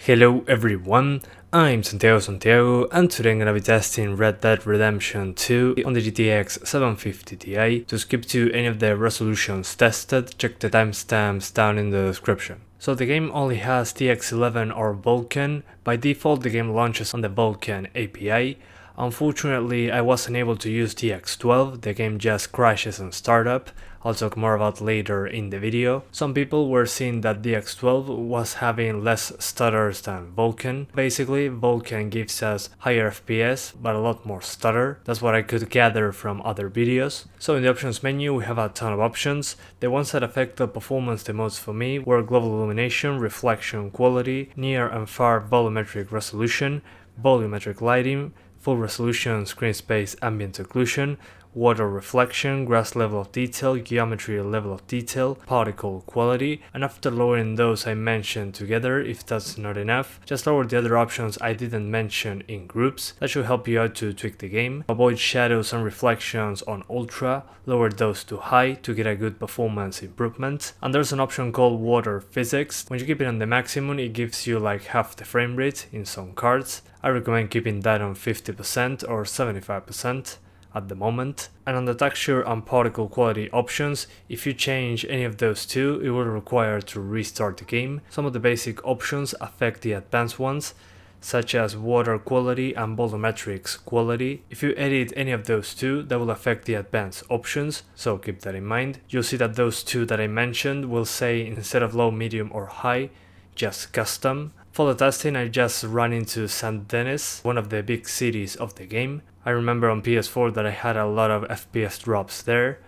Hello everyone, I'm Santiago and today I'm gonna be testing Red Dead Redemption 2 on the GTX 750 Ti. To skip to any of the resolutions tested, check the timestamps down in the description. So the game only has TX11 or Vulkan. By default the game launches on the Vulkan API. Unfortunately, I wasn't able to use DX12, the game just crashes on startup. I'll talk more about later in the video. Some people were seeing that DX12 was having less stutters than Vulkan. Basically, Vulkan gives us higher FPS, but a lot more stutter. That's what I could gather from other videos. So in the options menu we have a ton of options. The ones that affect the performance the most for me were global illumination, reflection quality, near and far volumetric resolution, volumetric lighting, full resolution screen space ambient occlusion, water reflection, grass level of detail, geometry level of detail, particle quality, and after lowering those I mentioned together, if that's not enough, just lower the other options I didn't mention in groups. That should help you out to tweak the game. Avoid shadows and reflections on ultra, lower those to high to get a good performance improvement. And there's an option called water physics. When you keep it on the maximum it gives you like half the frame rate in some cards. I recommend keeping that on 50% or 75% at the moment. And on the texture and particle quality options, if you change any of those two, it will require to restart the game. Some of the basic options affect the advanced ones, such as water quality and volumetrics quality. If you edit any of those two, that will affect the advanced options, so keep that in mind. You'll see that those two that I mentioned will say instead of low, medium or high, just custom. For the testing I just ran into St. Denis, one of the big cities of the game. I remember on PS4 that I had a lot of FPS drops there.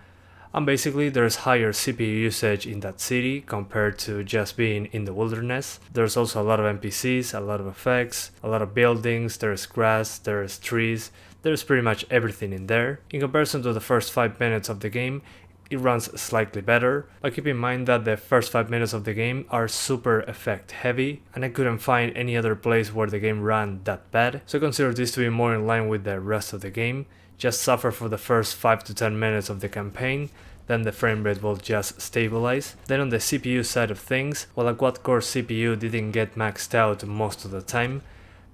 And basically there's higher CPU usage in that city compared to just being in the wilderness. There's also a lot of NPCs, a lot of effects, a lot of buildings, there's grass, there's trees, there's pretty much everything in there. In comparison to the first 5 minutes of the game, it runs slightly better, but keep in mind that the first 5 minutes of the game are super effect heavy and I couldn't find any other place where the game ran that bad, so consider this to be more in line with the rest of the game. Just suffer for the first 5 to 10 minutes of the campaign, then the frame rate will just stabilize. Then on the CPU side of things, while a quad-core CPU didn't get maxed out most of the time,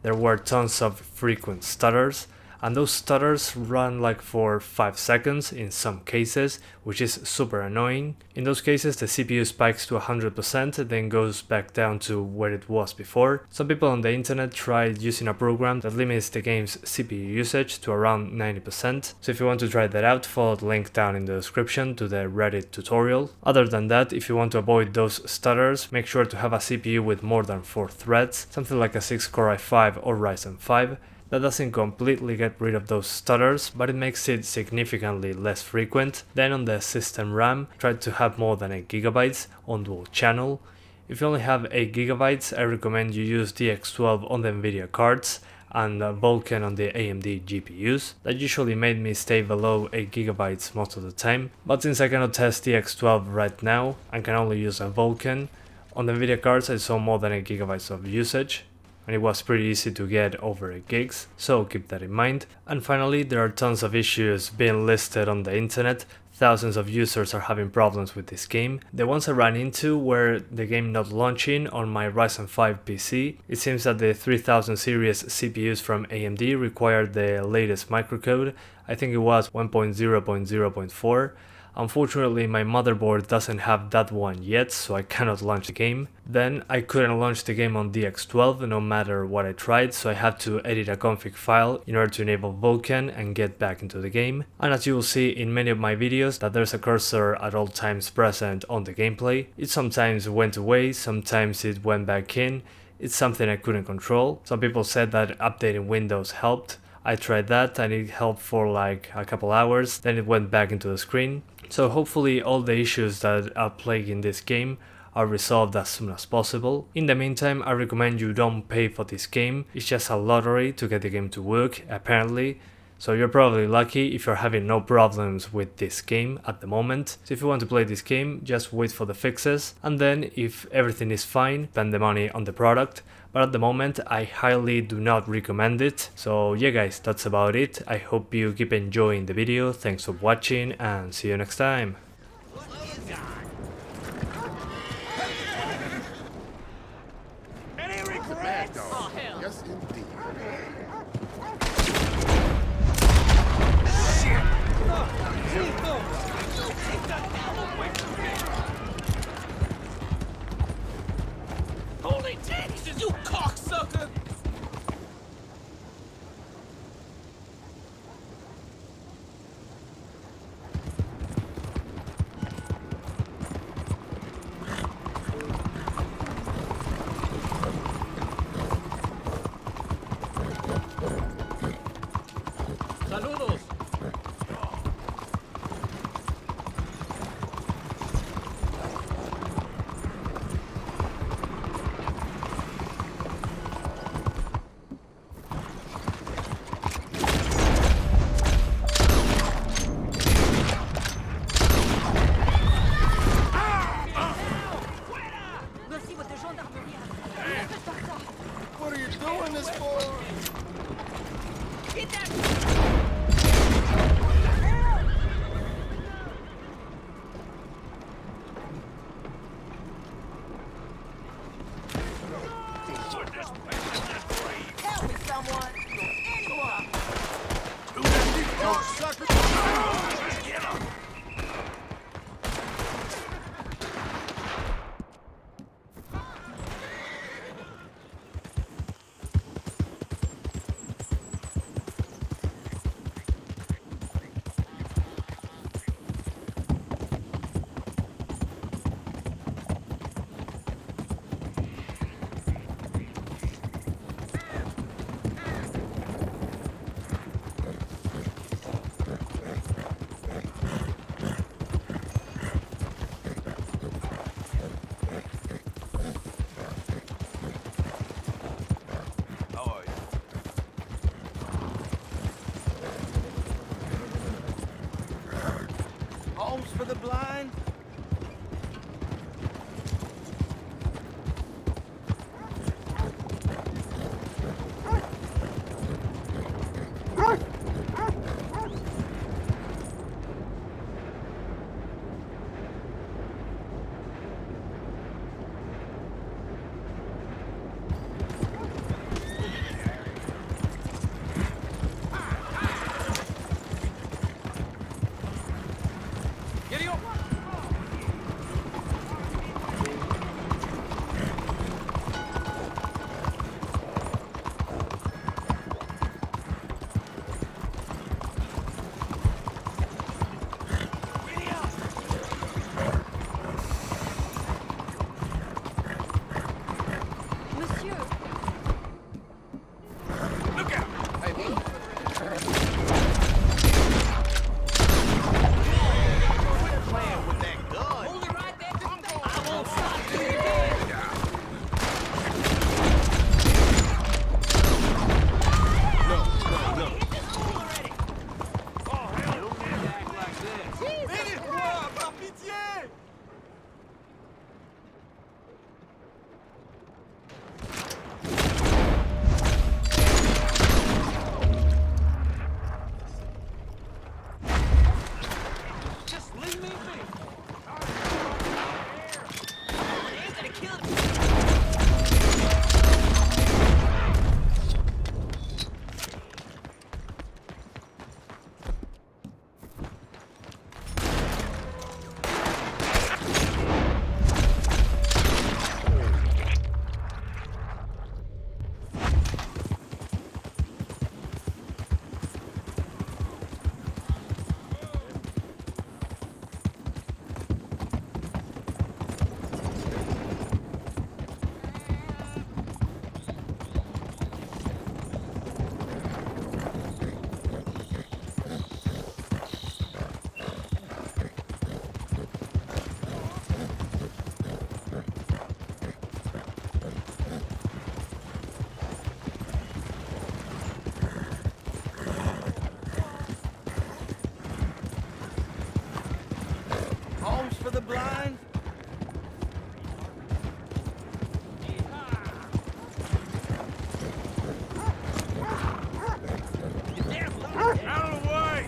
there were tons of frequent stutters. And those stutters run like for 5 seconds in some cases, which is super annoying. In those cases the CPU spikes to 100% then goes back down to where it was before. Some people on the internet tried using a program that limits the game's CPU usage to around 90%. So if you want to try that out, follow the link down in the description to the Reddit tutorial. Other than that, if you want to avoid those stutters, make sure to have a CPU with more than 4 threads, something like a 6-core i5 or Ryzen 5. That doesn't completely get rid of those stutters, but it makes it significantly less frequent. Then on the system RAM, try to have more than 8GB on dual channel. If you only have 8GB, I recommend you use DX12 on the Nvidia cards and Vulkan on the AMD GPUs. That usually made me stay below 8GB most of the time, but since I cannot test DX12 right now and can only use a Vulkan, on the Nvidia cards I saw more than 8GB of usage. And it was pretty easy to get over 8 gigs, so keep that in mind. And finally, there are tons of issues being listed on the internet. Thousands of users are having problems with this game. The ones I ran into were the game not launching on my Ryzen 5 PC. It seems that the 3000 series CPUs from AMD required the latest microcode. I think it was 1.0.0.4. Unfortunately, my motherboard doesn't have that one yet, so I cannot launch the game. Then I couldn't launch the game on DX12 no matter what I tried, so I had to edit a config file in order to enable Vulkan and get back into the game. And as you will see in many of my videos, that there's a cursor at all times present on the gameplay. It sometimes went away, sometimes it went back in. It's something I couldn't control. Some people said that updating Windows helped. I tried that and it helped for like a couple hours, then it went back into the screen. So hopefully all the issues that are plaguing this game are resolved as soon as possible. In the meantime, I recommend you don't pay for this game. It's just a lottery to get the game to work, apparently. So you're probably lucky if you're having no problems with this game at the moment. So if you want to play this game, just wait for the fixes, and then if everything is fine, spend the money on the product. But at the moment I highly do not recommend it. So yeah guys, that's about it. I hope you keep enjoying the video. Thanks for watching and see you next time. Any regrets? Mad dog. Oh, hell. Yes, indeed. Holy Jesus, you cocksucker! Saludos! Merci, votre gendarmerie. What are you doing this for? Get that! Help me, someone! Anyone! No, sucker! Homes for the blind? Monsieur! Playing with that gun. Hold it right there! I won't stop till you're dead! Aidez-moi, par pitié! Just leave me be! They're gonna kill me! Homes for the blind? Out of the way!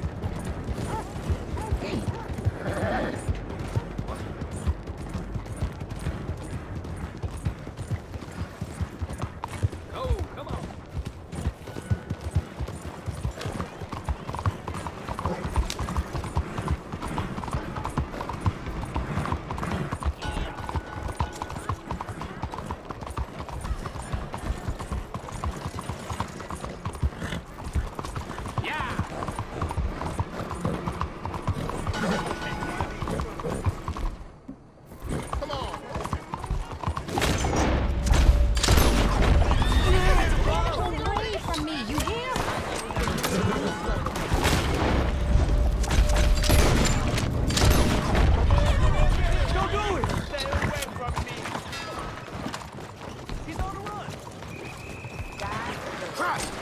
Crap!